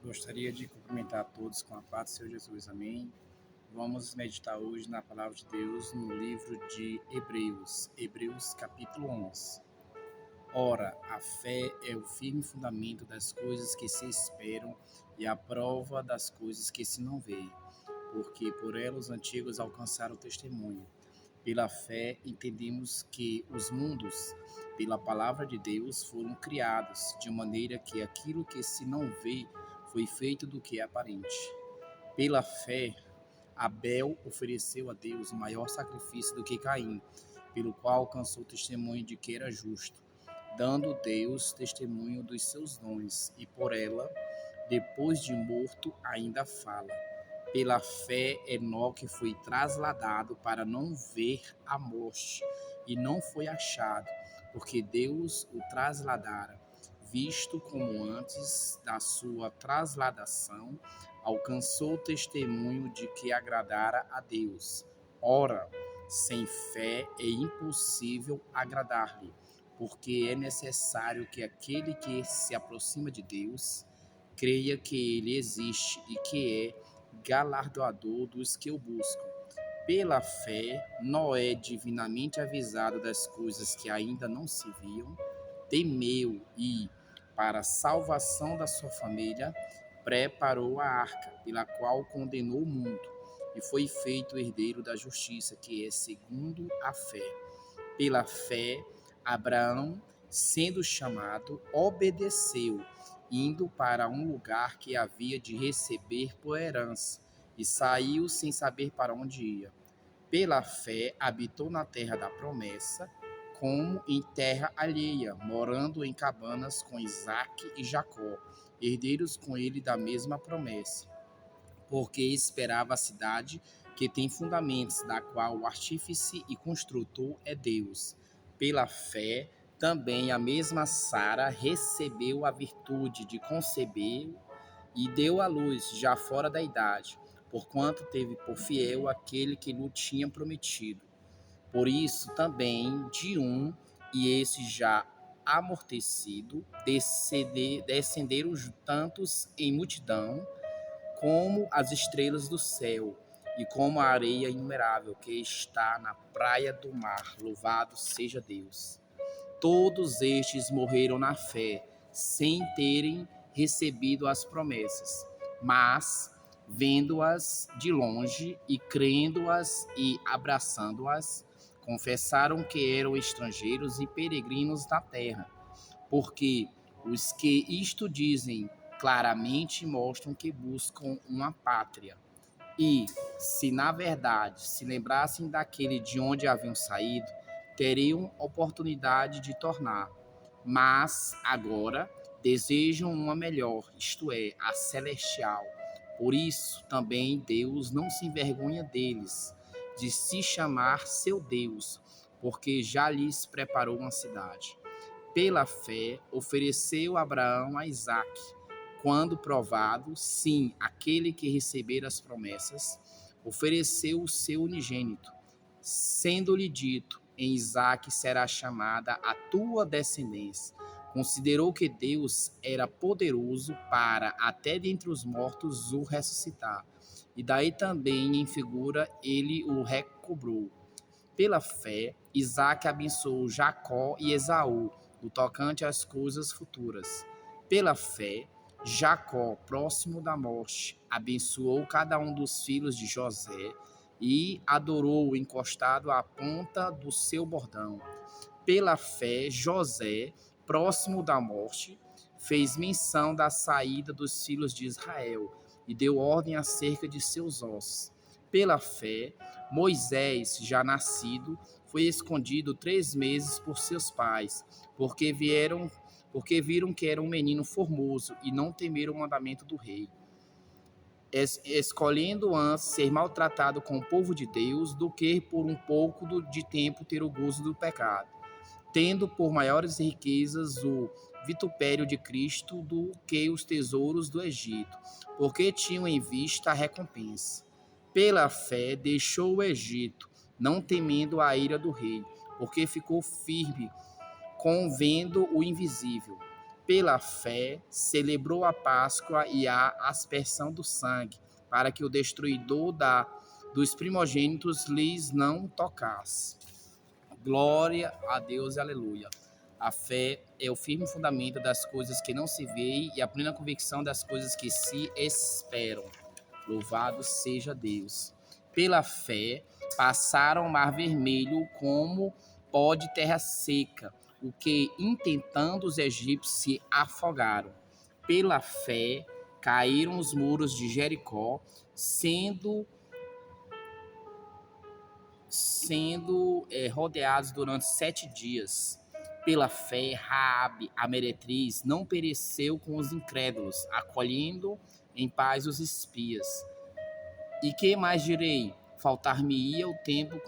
Gostaria de cumprimentar a todos com a paz do Senhor Jesus, amém. Vamos meditar hoje na palavra de Deus no livro de Hebreus capítulo 11. Ora, a fé é o firme fundamento das coisas que se esperam e a prova das coisas que se não veem, porque por ela os antigos alcançaram o testemunho. Pela fé entendemos que os mundos, pela palavra de Deus, foram criados, de maneira que aquilo que se não vê foi feito do que é aparente. Pela fé, Abel ofereceu a Deus maior sacrifício do que Caim, pelo qual alcançou o testemunho de que era justo, dando Deus testemunho dos seus dons, e por ela, depois de morto, ainda fala. Pela fé, Enoque foi trasladado para não ver a morte, e não foi achado, porque Deus o trasladara, visto como antes da sua trasladação, alcançou o testemunho de que agradara a Deus. Ora, sem fé é impossível agradar-lhe, porque é necessário que aquele que se aproxima de Deus creia que ele existe e que é galardoador dos que o buscam. Pela fé, Noé, divinamente avisado das coisas que ainda não se viam, temeu e, para a salvação da sua família, preparou a arca, pela qual condenou o mundo, e foi feito herdeiro da justiça, que é segundo a fé. Pela fé, Abraão, sendo chamado, obedeceu, indo para um lugar que havia de receber por herança, e saiu sem saber para onde ia. Pela fé, habitou na terra da promessa, como em terra alheia, morando em cabanas com Isaque e Jacó, herdeiros com ele da mesma promessa, porque esperava a cidade que tem fundamentos, da qual o artífice e construtor é Deus. Pela fé, também a mesma Sara recebeu a virtude de conceber e deu à luz, já fora da idade, porquanto teve por fiel aquele que lhe tinha prometido. Por isso também de um, e esse já amortecido, descenderam tantos em multidão, como as estrelas do céu, e como a areia inumerável que está na praia do mar. Louvado seja Deus. Todos estes morreram na fé, sem terem recebido as promessas, mas, vendo-as de longe e crendo-as e abraçando-as, confessaram que eram estrangeiros e peregrinos na terra, porque os que isto dizem claramente mostram que buscam uma pátria. E, se na verdade se lembrassem daquele de onde haviam saído, teriam oportunidade de tornar. Mas agora desejam uma melhor, isto é, a celestial. Por isso também Deus não se envergonha deles, de se chamar seu Deus, porque já lhes preparou uma cidade. Pela fé, ofereceu Abraão a Isaque, quando provado, sim, aquele que recebera as promessas, ofereceu o seu unigênito, sendo-lhe dito: em Isaque será chamada a tua descendência. Considerou que Deus era poderoso para, até dentre os mortos, o ressuscitar. E daí também, em figura, ele o recobrou. Pela fé, Isaque abençoou Jacó e Esaú, no tocante às coisas futuras. Pela fé, Jacó, próximo da morte, abençoou cada um dos filhos de José e adorou encostado à ponta do seu bordão. Pela fé, José, próximo da morte, fez menção da saída dos filhos de Israel e deu ordem acerca de seus ossos. Pela fé, Moisés, já nascido, foi escondido 3 meses por seus pais, porque viram que era um menino formoso e não temeram o mandamento do rei, escolhendo antes ser maltratado com o povo de Deus do que por um pouco de tempo ter o gozo do pecado, tendo por maiores riquezas o vitupério de Cristo do que os tesouros do Egito, porque tinham em vista a recompensa. Pela fé deixou o Egito, não temendo a ira do rei, porque ficou firme, vendo o invisível. pela fé, celebrou a Páscoa e a aspersão do sangue, para que o destruidor dos primogênitos lhes não tocasse. Glória a Deus e aleluia. A fé é o firme fundamento das coisas que não se veem e a plena convicção das coisas que se esperam. Louvado seja Deus. Pela fé, passaram o mar vermelho como pó de terra seca, o que, intentando os egípcios, se afogaram. Pela fé, caíram os muros de Jericó, sendo rodeados durante 7 dias. Pela fé, Raabe, a meretriz, não pereceu com os incrédulos, acolhendo em paz os espias. E que mais direi? Faltar-me-ia o tempo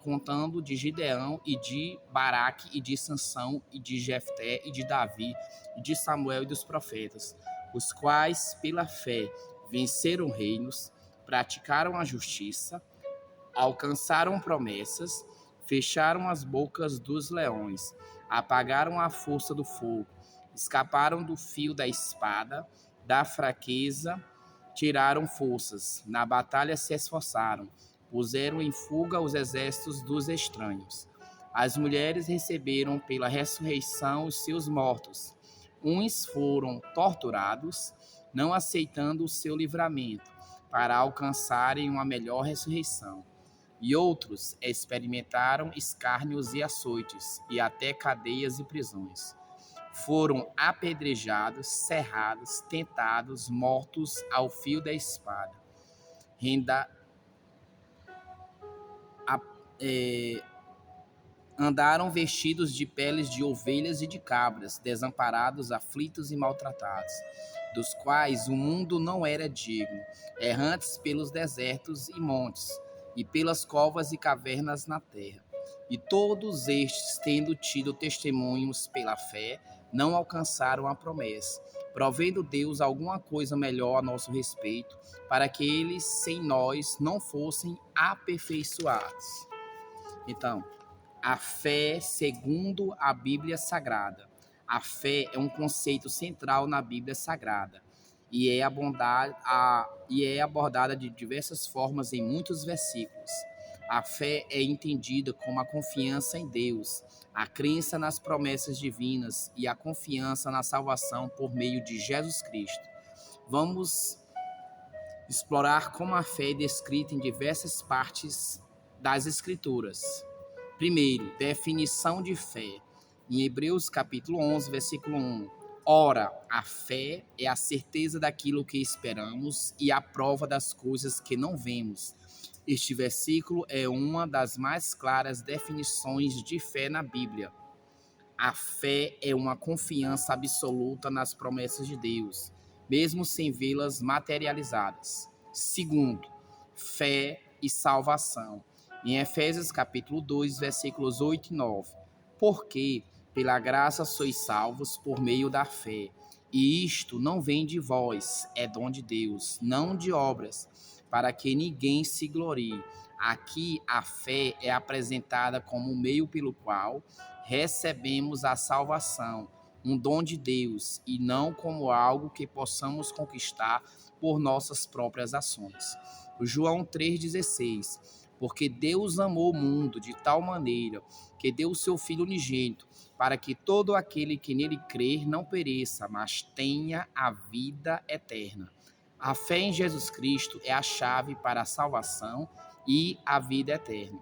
contando de Gideão e de Baraque e de Sansão e de Jefté e de Davi e de Samuel e dos profetas, os quais, pela fé, venceram reinos, praticaram a justiça, alcançaram promessas, fecharam as bocas dos leões, apagaram a força do fogo, escaparam do fio da espada, da fraqueza, tiraram forças, na batalha se esforçaram, puseram em fuga os exércitos dos estranhos. As mulheres receberam pela ressurreição os seus mortos. Uns foram torturados, não aceitando o seu livramento, para alcançarem uma melhor ressurreição. E outros experimentaram escárnios e açoites, e até cadeias e prisões. Foram apedrejados, serrados, tentados, mortos ao fio da espada. Andaram vestidos de peles de ovelhas e de cabras, desamparados, aflitos e maltratados, dos quais o mundo não era digno, errantes pelos desertos e montes, e pelas covas e cavernas na terra. E todos estes, tendo tido testemunhos pela fé, não alcançaram a promessa, provendo Deus alguma coisa melhor a nosso respeito, para que eles, sem nós, não fossem aperfeiçoados. Então, a fé segundo a Bíblia Sagrada. A fé é um conceito central na Bíblia Sagrada e é abordada de diversas formas em muitos versículos. A fé é entendida como a confiança em Deus, a crença nas promessas divinas e a confiança na salvação por meio de Jesus Cristo. Vamos explorar como a fé é descrita em diversas partes das Escrituras. Primeiro, definição de fé. Em Hebreus capítulo 11, versículo 1. Ora, a fé é a certeza daquilo que esperamos e a prova das coisas que não vemos. Este versículo é uma das mais claras definições de fé na Bíblia. A fé é uma confiança absoluta nas promessas de Deus, mesmo sem vê-las materializadas. Segundo, fé e salvação. Em Efésios capítulo 2, versículos 8 e 9. Porque pela graça sois salvos por meio da fé. E isto não vem de vós, é dom de Deus, não de obras, para que ninguém se glorie. Aqui a fé é apresentada como o meio pelo qual recebemos a salvação, um dom de Deus, e não como algo que possamos conquistar por nossas próprias ações. João 3,16. Porque Deus amou o mundo de tal maneira que deu o seu Filho unigênito, para que todo aquele que nele crer não pereça, mas tenha a vida eterna. A fé em Jesus Cristo é a chave para a salvação e a vida eterna.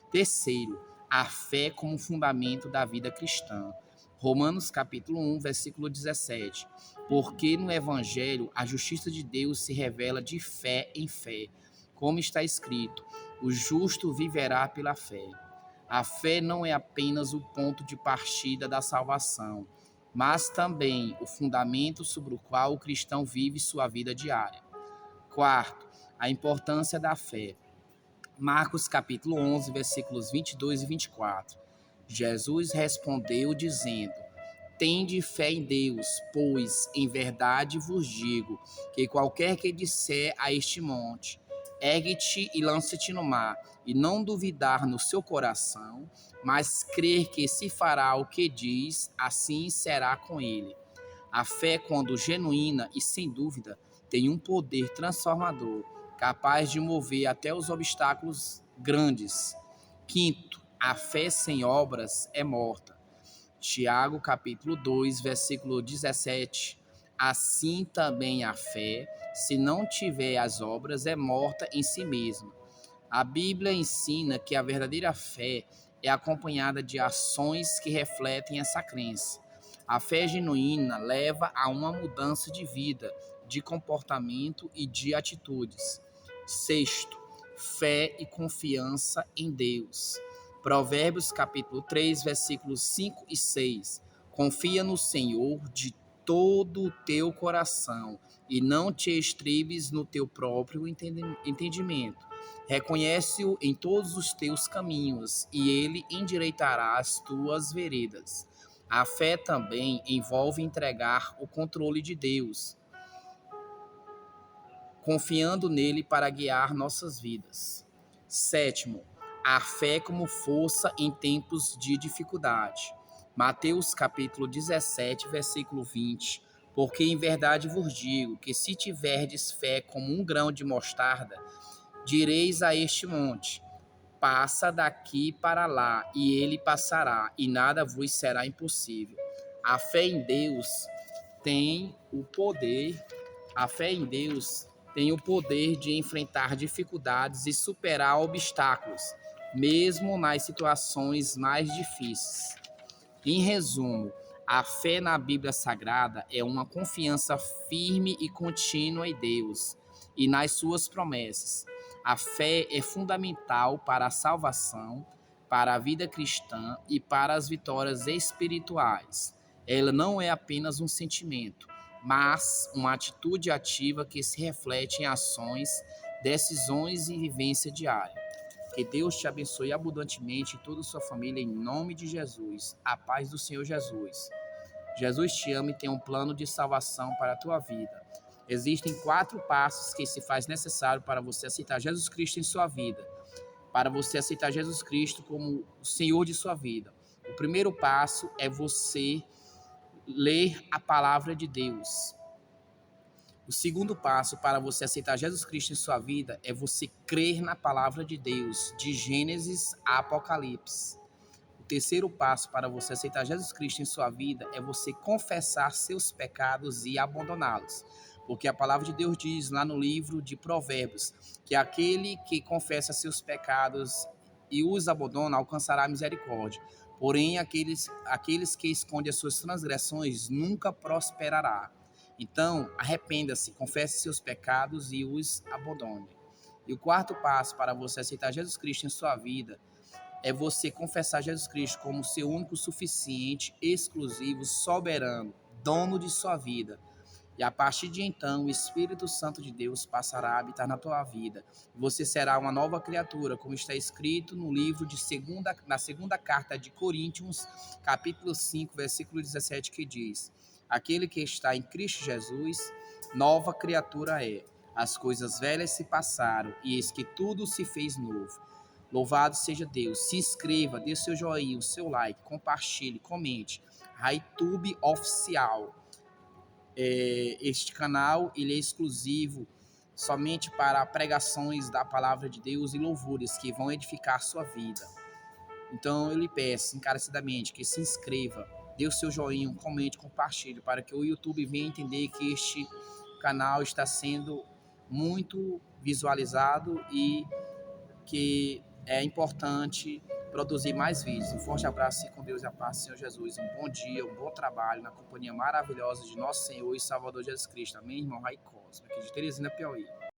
Terceiro, a fé como fundamento da vida cristã. Romanos capítulo 1, versículo 17. Porque no Evangelho a justiça de Deus se revela de fé em fé, como está escrito: o justo viverá pela fé. A fé não é apenas o ponto de partida da salvação, mas também o fundamento sobre o qual o cristão vive sua vida diária. Quarto, a importância da fé. Marcos capítulo 11, versículos 22 e 24. Jesus respondeu dizendo: tende fé em Deus, pois em verdade vos digo que qualquer que disser a este monte: ergue-te e lança-te no mar, e não duvidar no seu coração, mas crer que se fará o que diz, assim será com ele. A fé, quando genuína e sem dúvida, tem um poder transformador, capaz de mover até os obstáculos grandes. Quinto, a fé sem obras é morta. Tiago, capítulo 2, versículo 17. Assim também a fé, se não tiver as obras, é morta em si mesma. A Bíblia ensina que a verdadeira fé é acompanhada de ações que refletem essa crença. A fé genuína leva a uma mudança de vida, de comportamento e de atitudes. Sexto, fé e confiança em Deus. Provérbios capítulo 3, versículos 5 e 6. Confia no Senhor de todo o teu coração e não te estribes no teu próprio entendimento. Reconhece-o em todos os teus caminhos e ele endireitará as tuas veredas. A fé também envolve entregar o controle de Deus, confiando nele para guiar nossas vidas. Sétimo, a fé como força em tempos de dificuldade. Mateus capítulo 17, versículo 20. Porque em verdade vos digo que se tiverdes fé como um grão de mostarda, direis a este monte: passa daqui para lá, e ele passará, e nada vos será impossível. A fé em Deus tem o poder, a fé em Deus tem o poder de enfrentar dificuldades e superar obstáculos, mesmo nas situações mais difíceis. Em resumo, a fé na Bíblia Sagrada é uma confiança firme e contínua em Deus e nas suas promessas. A fé é fundamental para a salvação, para a vida cristã e para as vitórias espirituais. Ela não é apenas um sentimento, mas uma atitude ativa que se reflete em ações, decisões e vivência diária. Que Deus te abençoe abundantemente e toda a sua família, em nome de Jesus. A paz do Senhor Jesus. Jesus te ama e tem um plano de salvação para a tua vida. Existem 4 passos que se faz necessário para você aceitar Jesus Cristo em sua vida, para você aceitar Jesus Cristo como o Senhor de sua vida. O primeiro passo é você ler a palavra de Deus. O segundo passo para você aceitar Jesus Cristo em sua vida é você crer na palavra de Deus, de Gênesis a Apocalipse. O terceiro passo para você aceitar Jesus Cristo em sua vida é você confessar seus pecados e abandoná-los. Porque a palavra de Deus diz lá no livro de Provérbios que aquele que confessa seus pecados e os abandona alcançará a misericórdia. Porém, aqueles que escondem as suas transgressões nunca prosperará. Então, arrependa-se, confesse seus pecados e os abandone. E o quarto passo para você aceitar Jesus Cristo em sua vida é você confessar Jesus Cristo como seu único, suficiente, exclusivo, soberano, dono de sua vida. E a partir de então, o Espírito Santo de Deus passará a habitar na tua vida. Você será uma nova criatura, como está escrito no livro na segunda carta de Coríntios, capítulo 5, versículo 17, que diz: aquele que está em Cristo Jesus, nova criatura é. As coisas velhas se passaram, e eis que tudo se fez novo. Louvado seja Deus. Se inscreva, dê seu joinha, o seu like, compartilhe, comente. RaiTube Oficial. Este canal ele é exclusivo somente para pregações da palavra de Deus e louvores que vão edificar a sua vida. Então eu lhe peço encarecidamente que se inscreva, dê o seu joinha, comente, compartilhe, para que o YouTube venha entender que este canal está sendo muito visualizado e que é importante produzir mais vídeos. Um forte abraço e com Deus e a paz, Senhor Jesus. Um bom dia, um bom trabalho na companhia maravilhosa de nosso Senhor e Salvador Jesus Cristo. Amém, irmão Rai Cosme, aqui de Teresina, Piauí.